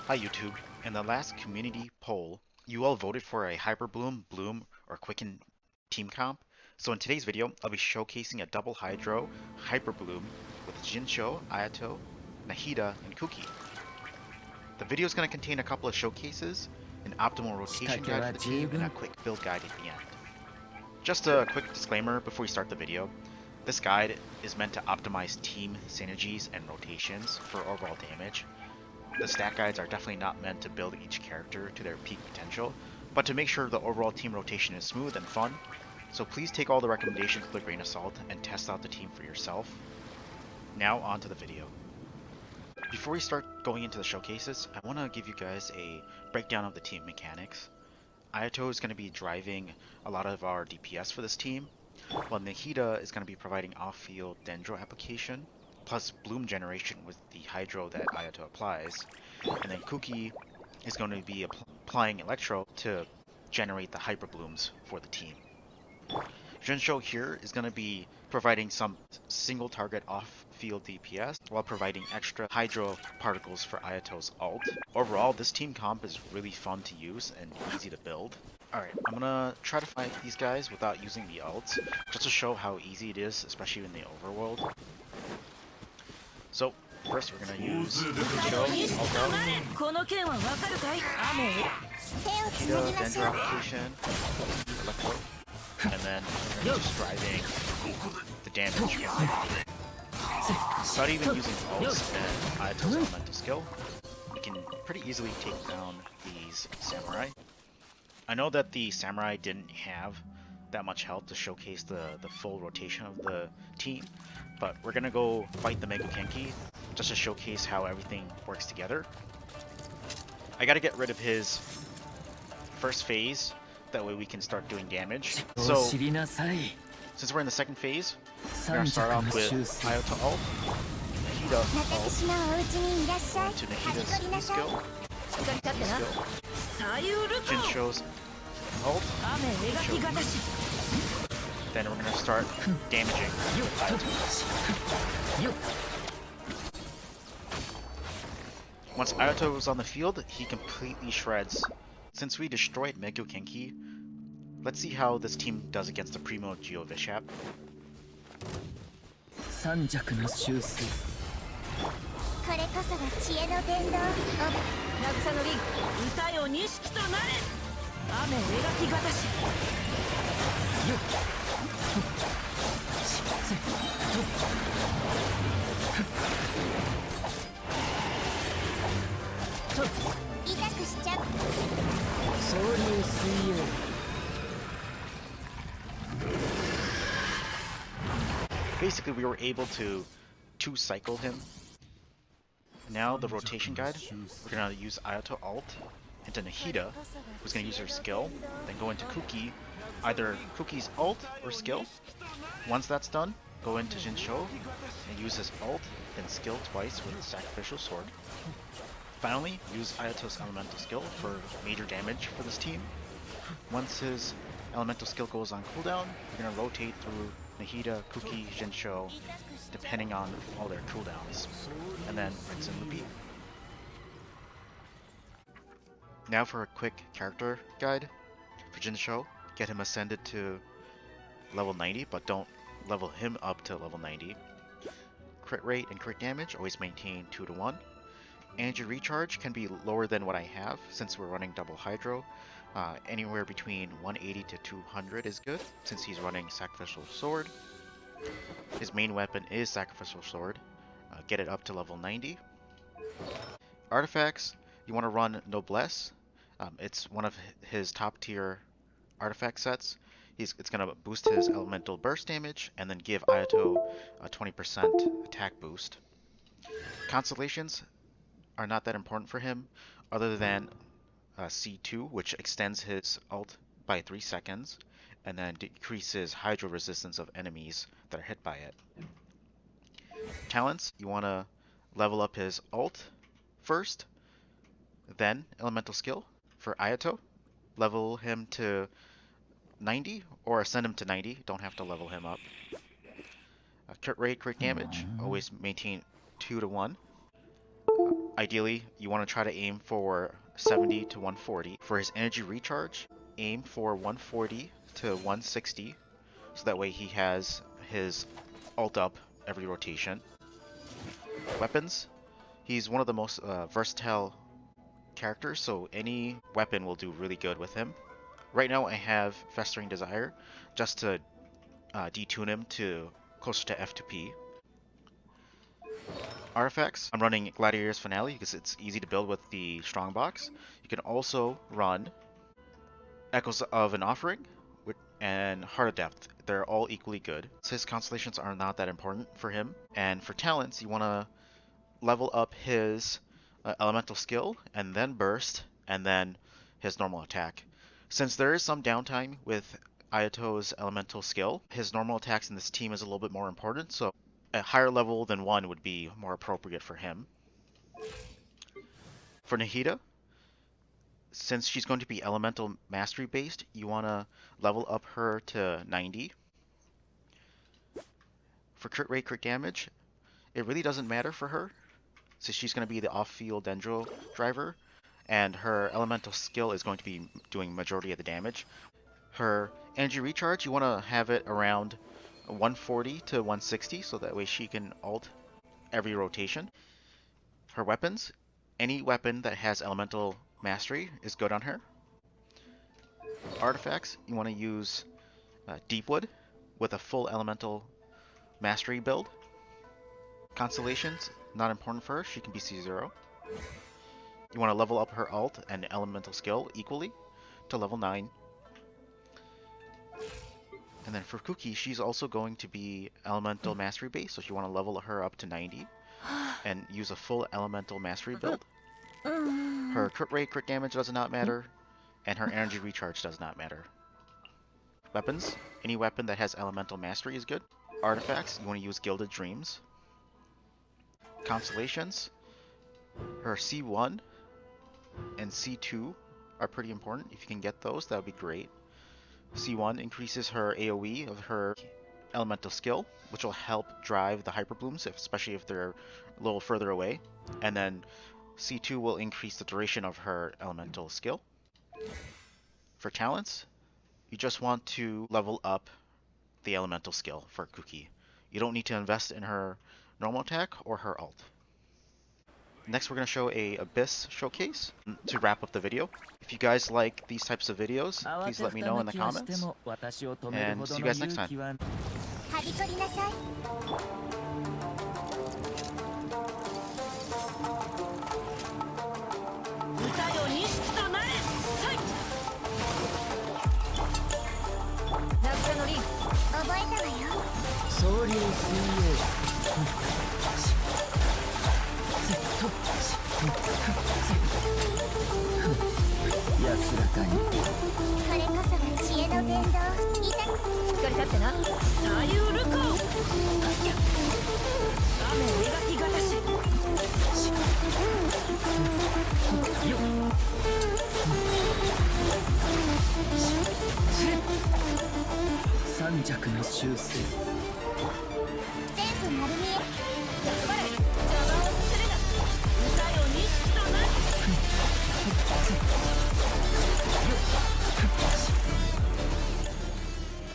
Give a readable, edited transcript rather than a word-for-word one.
Hi YouTube. In the last community poll, you all voted for a Hyperbloom, Bloom, or Quicken team comp. So in today's video, I'll be showcasing a Double Hydro Hyperbloom with Jinsho, Ayato, Nahida, and Kuki. The video is going to contain a couple of showcases, an optimal rotation guide for the team, and a quick build guide at the end. Just a quick disclaimer before we start the video. This guide is meant to optimize team synergies and rotations for overall damage. The stat guides are definitely not meant to build each character to their peak potential, but to make sure the overall team rotation is smooth and fun. So please take all the recommendations with a grain of salt and test out the team for yourself. Now on to the video. Before we start going into the showcases, I want to give you guys a breakdown of the team mechanics. Ayato is going to be driving a lot of our DPS for this team, while Nahida is going to be providing off-field Dendro application, plus bloom generation with the hydro that Ayato applies, and then Kuki is going to be applying electro to generate the hyper blooms for the team. Jinsho here is going to be providing some single target off-field DPS while providing extra hydro particles for Ayato's ult. Overall, this team comp is really fun to use and easy to build. Alright, I'm gonna try to fight these guys without using the ults, just to show how easy it is, especially in the overworld. So, first we're gonna use Jinsho, Ultra, Nahida, Dendro application, Electro, and then we're just driving the damage. Without even using ults and Ayato's elemental skill, we can pretty easily take down these samurai. I know that the samurai didn't have that much health to showcase the full rotation of the team, but we're gonna go fight the Maguu Kinky just to showcase how everything works together. I gotta get rid of his first phase, that way we can start doing damage. So, since we're in the second phase, we're gonna start off with Ayato ult, Nahida ult, into Nahida's E skill, Jinsho's ult, then we're gonna start damaging Ayato. Once Ayato is on the field, he completely shreds. Since we destroyed Maguu Kinky, let's see how this team does against the Primo GeoSteak. Basically, we were able to two-cycle him. Now, the rotation guide, we're gonna use Ayato ult into Nahida, who's gonna use her skill, then go into Kuki, either Kuki's ult or skill. Once that's done, go into Jinsho and use his ult, then skill twice with Sacrificial Sword. Finally, use Ayato's elemental skill for major damage for this team. Once his elemental skill goes on cooldown, you're gonna rotate through Nahida, Kuki, Jinsho, depending on all their cooldowns, and then rinse and repeat. Now for a quick character guide for Jinsho. Get him ascended to level 90, but don't level him up to level 90. Crit rate and crit damage always maintain 2 to 1. Energy recharge can be lower than what I have since we're running Double Hydro. Anywhere between 180 to 200 is good since he's running Sacrificial Sword. His main weapon is Sacrificial Sword. Get it up to level 90. Artifacts, you want to run Noblesse. It's one of his top tier artifact sets. It's going to boost his elemental burst damage and then give Ayato a 20% attack boost. Constellations are not that important for him other than C2, which extends his ult by 3 seconds and then decreases hydro resistance of enemies that are hit by it. Talents, you want to level up his ult first, then elemental skill for Ayato. Level him to 90 or ascend him to 90, don't have to level him up. Crit rate, crit damage, always maintain 2 to 1. Ideally, you want to try to aim for 70 to 140. For his energy recharge, aim for 140 to 160, so that way he has his ult up every rotation. Weapons, he's one of the most versatile characters, so any weapon will do really good with him. Right now I have Festering Desire, just to detune him to closer to F2P. Artifacts, I'm running Gladiator's Finale because it's easy to build with the Strongbox. You can also run Echoes of an Offering and Heart of Depth. They're all equally good. So his constellations are not that important for him. And for talents, you want to level up his elemental skill, and then burst, and then his normal attack. Since there is some downtime with Ayato's elemental skill, his normal attacks in this team is a little bit more important, so a higher level than 1 would be more appropriate for him. For Nahida, since she's going to be elemental mastery based, you want to level up her to 90. For crit rate, crit damage, it really doesn't matter for her, so she's going to be the off-field Dendro driver, and her elemental skill is going to be doing majority of the damage. Her energy recharge, you want to have it around 140 to 160, so that way she can ult every rotation. Her weapons, any weapon that has elemental mastery is good on her. Artifacts, you want to use Deepwood with a full elemental mastery build. Constellations, not important for her, she can be C0. You want to level up her ult and elemental skill equally to level 9. And then for Kuki, she's also going to be elemental mastery base, so you want to level her up to 90 and use a full elemental mastery build. Her crit rate, crit damage does not matter, and her energy recharge does not matter. Weapons, any weapon that has elemental mastery is good. Artifacts, you want to use Gilded Dreams. Constellations, her C1 and C2 are pretty important. If you can get those, that would be great. C1 increases her AoE of her elemental skill, which will help drive the Hyperblooms, especially if they're a little further away. And then C2 will increase the duration of her elemental skill. For talents, you just want to level up the elemental skill for Kuki. You don't need to invest in her normal attack or her ult. Next, we're going to show a Abyss showcase to wrap up the video. If you guys like these types of videos, please let me know in the comments. And see you guys next time. Sanjak no Shusei.